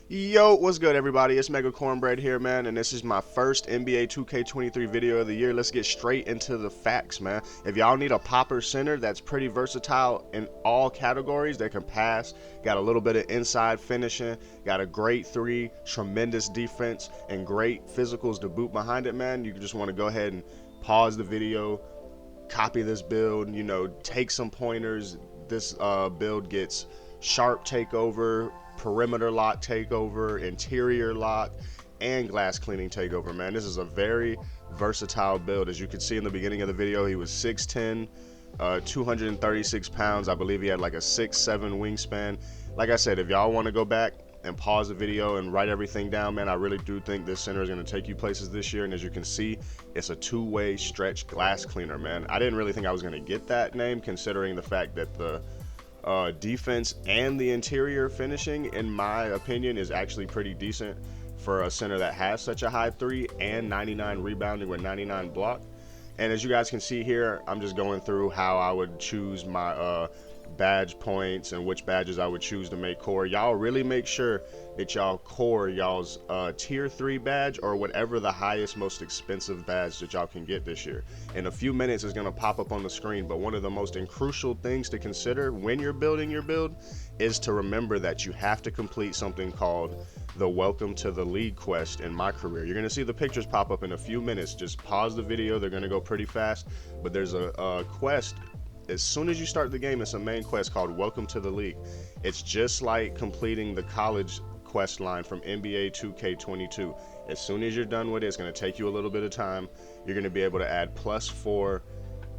Yo, what's good, everybody? It's MegaKornbread here, man, and this is my first NBA 2K23 video of the year. Let's get straight into the facts, man. If y'all need a popper center that's pretty versatile in all categories, that can pass, got a little bit of inside finishing, got a great three, tremendous defense, and great physicals to boot behind it, man, you just want to go ahead and pause the video, copy this build, take some pointers. This build gets sharp takeover, perimeter lock takeover, interior lock, and glass cleaning takeover, man. This is a very versatile build. As you can see in the beginning of the video, he was 6'10", 236 pounds. I believe he had like a 6'7" wingspan. Like I said, if y'all want to go back and pause the video and write everything down, man, I really do think this center is going to take you places this year. And as you can see, it's a two-way stretch glass cleaner, man. I didn't really think I was going to get that name, considering the fact that the defense and the interior finishing, in my opinion, is actually pretty decent for a center that has such a high three and 99 rebounding with 99 block. And as you guys can see here, I'm just going through how I would choose my badge points and which badges I would choose to make core. Y'all really make sure that y'all core y'all's tier 3 badge or whatever the highest, most expensive badge that y'all can get this year. In a few minutes it's going to pop up on the screen, but one of the most crucial things to consider when you're building your build is to remember that you have to complete something called the Welcome to the League quest in my career. You're going to see the pictures pop up in a few minutes. Just pause the video, they're going to go pretty fast, but there's a quest. As soon as you start the game, it's a main quest called Welcome to the League. It's just like completing the college quest line from NBA 2K22. As soon as you're done with it, it's going to take you a little bit of time. You're going to be able to add +4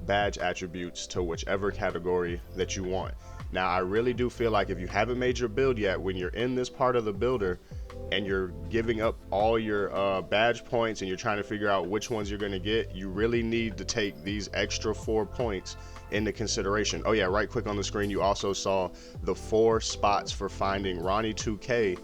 badge attributes to whichever category that you want. Now, I really do feel like if you haven't made your build yet, when you're in this part of the builder and you're giving up all your badge points and you're trying to figure out which ones you're going to get, you really need to take these extra 4 points into consideration. Oh yeah, right quick on the screen, you also saw the 4 spots for finding Ronnie 2K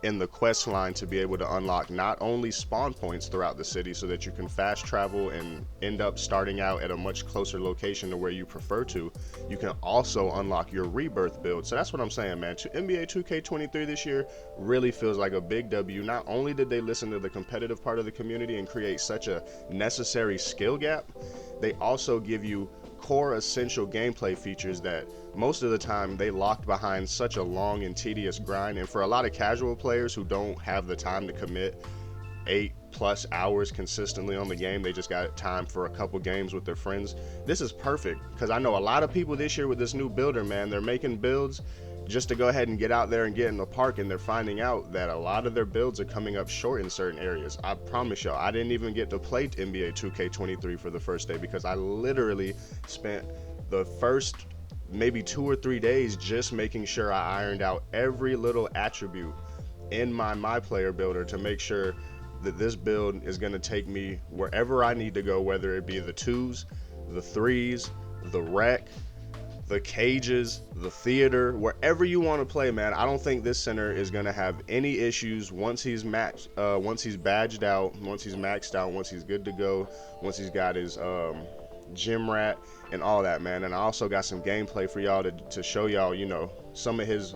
in the quest line to be able to unlock not only spawn points throughout the city so that you can fast travel and end up starting out at a much closer location to where you prefer to, you can also unlock your rebirth build. So that's what I'm saying, man. NBA 2K23 this year really feels like a big W. Not only did they listen to the competitive part of the community and create such a necessary skill gap, they also give you core essential gameplay features that most of the time they locked behind such a long and tedious grind. And for a lot of casual players who don't have the time to commit 8+ hours consistently on the game, they just got time for a couple games with their friends, this is perfect. Because I know a lot of people this year with this new builder, man, they're making builds just to go ahead and get out there and get in the park, and they're finding out that a lot of their builds are coming up short in certain areas. I promise y'all, I didn't even get to play NBA 2K23 for the first day because I literally spent the first maybe 2 or 3 days just making sure I ironed out every little attribute in my player builder to make sure that this build is going to take me wherever I need to go, whether it be the 2s, the 3s, the rec, the cages, the theater, wherever you want to play, man. I don't think this center is going to have any issues once he's once he's badged out, once he's maxed out, once he's good to go, once he's got his gym rat and all that, man. And I also got some gameplay for y'all to show y'all, some of his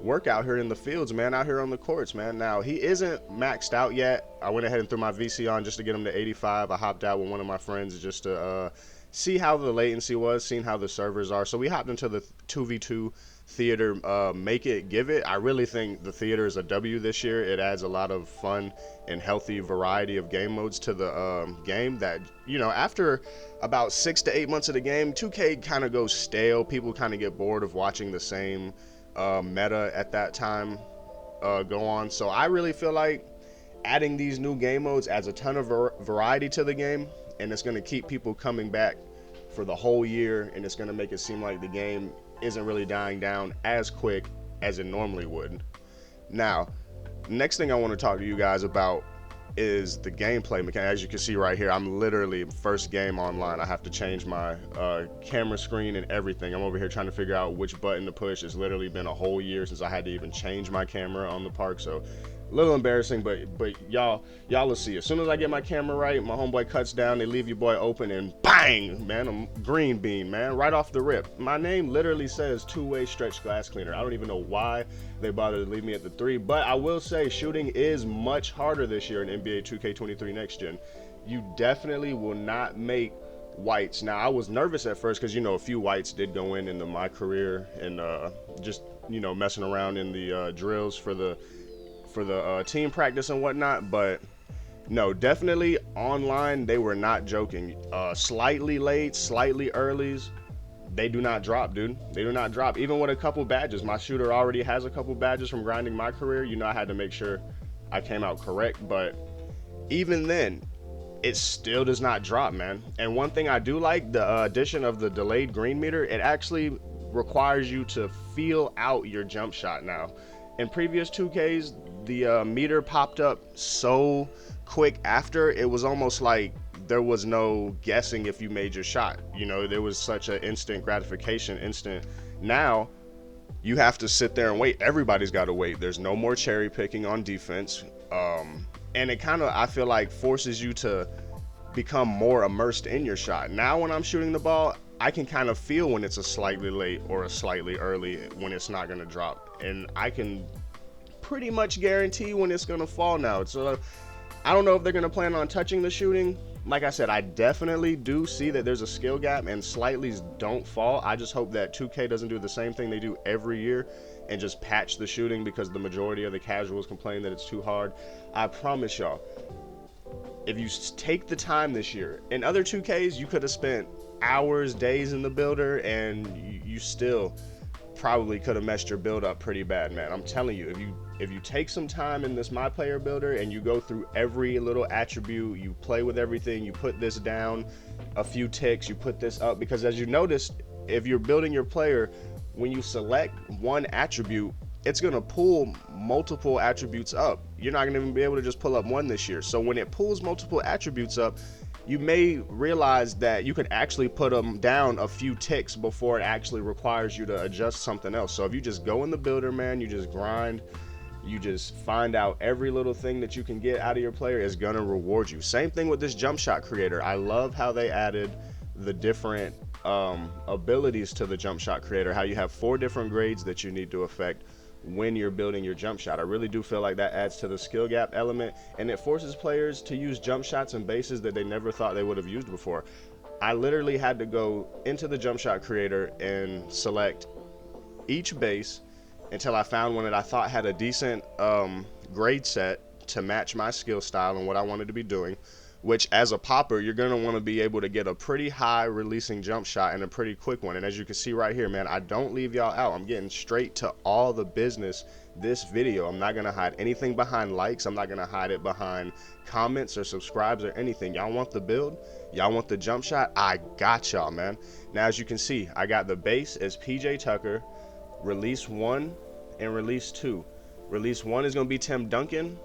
work out here in the fields, man, out here on the courts, man. Now, he isn't maxed out yet. I went ahead and threw my VC on just to get him to 85. I hopped out with one of my friends just to see how the latency was, seeing how the servers are. So we hopped into the 2v2 theater, make it, give it. I really think the theater is a W this year. It adds a lot of fun and healthy variety of game modes to the game that, after about 6 to 8 months of the game, 2K kind of goes stale. People kind of get bored of watching the same meta at that time go on. So I really feel like adding these new game modes adds a ton of variety to the game, and it's going to keep people coming back for the whole year, and it's going to make it seem like the game isn't really dying down as quick as it normally would. Now, next thing I want to talk to you guys about is the gameplay mechanic. As you can see right here, I'm literally first game online. I have to change my camera screen and everything. I'm over here trying to figure out which button to push. It's literally been a whole year since I had to even change my camera on the park, so A little embarrassing, but y'all will see. As soon as I get my camera right, my homeboy cuts down, they leave your boy open, and bang, man, I'm green bean, man, right off the rip. My name literally says two-way stretch glass cleaner. I don't even know why they bothered to leave me at the 3, but I will say shooting is much harder this year in NBA 2K23 Next Gen. You definitely will not make whites. Now, I was nervous at first because, you know, a few whites did go into my career and just, you know, messing around in the drills for the team practice and whatnot, but no, definitely online they were not joking. Slightly late, slightly earlies, they do not drop, dude. They do not drop. Even with a couple badges, my shooter already has a couple badges from grinding my career. You know, I had to make sure I came out correct, but even then, it still does not drop, man. And one thing I do like, the addition of the delayed green meter, it actually requires you to feel out your jump shot now. In previous 2Ks, the meter popped up so quick after, it was almost like there was no guessing if you made your shot. You know, there was such an instant gratification, Now, you have to sit there and wait. Everybody's got to wait. There's no more cherry picking on defense. And it kind of, I feel like, forces you to become more immersed in your shot. Now, when I'm shooting the ball, I can kind of feel when it's a slightly late or a slightly early when it's not going to drop. And I can pretty much guarantee when it's going to fall now. So I don't know if they're going to plan on touching the shooting. Like I said, I definitely do see that there's a skill gap and slightlies don't fall. I just hope that 2K doesn't do the same thing they do every year and just patch the shooting because the majority of the casuals complain that it's too hard. I promise y'all, if you take the time this year, in other 2Ks, you could have spent hours, days in the builder, and you still probably could have messed your build up pretty bad, man. I'm telling you, if you take some time in this My Player Builder and you go through every little attribute, you play with everything, you put this down a few ticks, you put this up, because as you noticed, if you're building your player, when you select one attribute, it's going to pull multiple attributes up. You're not going to even be able to just pull up one this year. So when it pulls multiple attributes up, you may realize that you could actually put them down a few ticks before it actually requires you to adjust something else. So if you just go in the builder, man, you just grind, you just find out every little thing that you can get out of your player is gonna reward you. Same thing with this jump shot creator. I love how they added the different abilities to the jump shot creator, how you have 4 different grades that you need to affect when you're building your jump shot. I really do feel like that adds to the skill gap element, and it forces players to use jump shots and bases that they never thought they would have used before. I literally had to go into the jump shot creator and select each base until I found one that I thought had a decent grade set to match my skill style and what I wanted to be doing, which as a popper, you're going to want to be able to get a pretty high releasing jump shot and a pretty quick one. And as you can see right here, man, I don't leave y'all out. I'm getting straight to all the business this video. I'm not going to hide anything behind likes. I'm not going to hide it behind comments or subscribes or anything. Y'all want the build? Y'all want the jump shot? I got y'all, man. Now, as you can see, I got the base as PJ Tucker, release 1 and release 2. Release 1 is going to be Tim Duncan,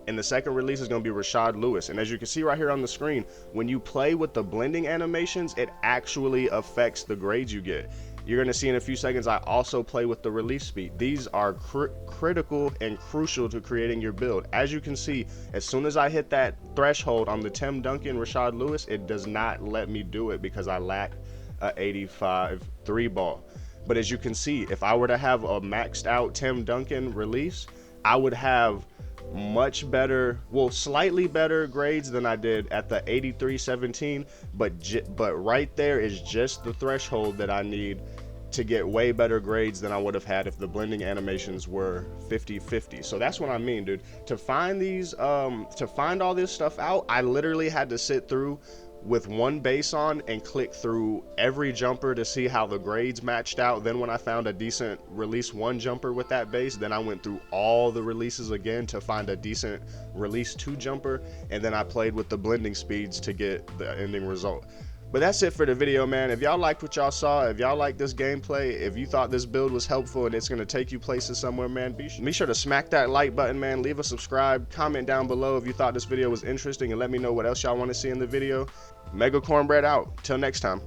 and the second release is going to be Rashad Lewis. And as you can see right here on the screen, when you play with the blending animations, it actually affects the grades you get. You're going to see in a few seconds, I also play with the release speed. These are critical and crucial to creating your build. As you can see, as soon as I hit that threshold on the Tim Duncan, Rashad Lewis, it does not let me do it because I lack a 85 3 ball. But as you can see, if I were to have a maxed out Tim Duncan release, I would have much better, well, slightly better grades than I did at the 83-17, but right there is just the threshold that I need to get way better grades than I would have had if the blending animations were 50-50. So that's what I mean, dude. To find these, to find all this stuff out, I literally had to sit through with one base on and click through every jumper to see how the grades matched out. Then when I found a decent release 1 jumper with that base, then I went through all the releases again to find a decent release 2 jumper, and then I played with the blending speeds to get the ending result. But that's it for the video, man. If y'all liked what y'all saw, if y'all like this gameplay, if you thought this build was helpful and it's going to take you places somewhere, man, be sure to smack that like button, man. Leave a subscribe, comment down below if you thought this video was interesting, and let me know what else y'all want to see in the video. MegaKornbread out. Till next time.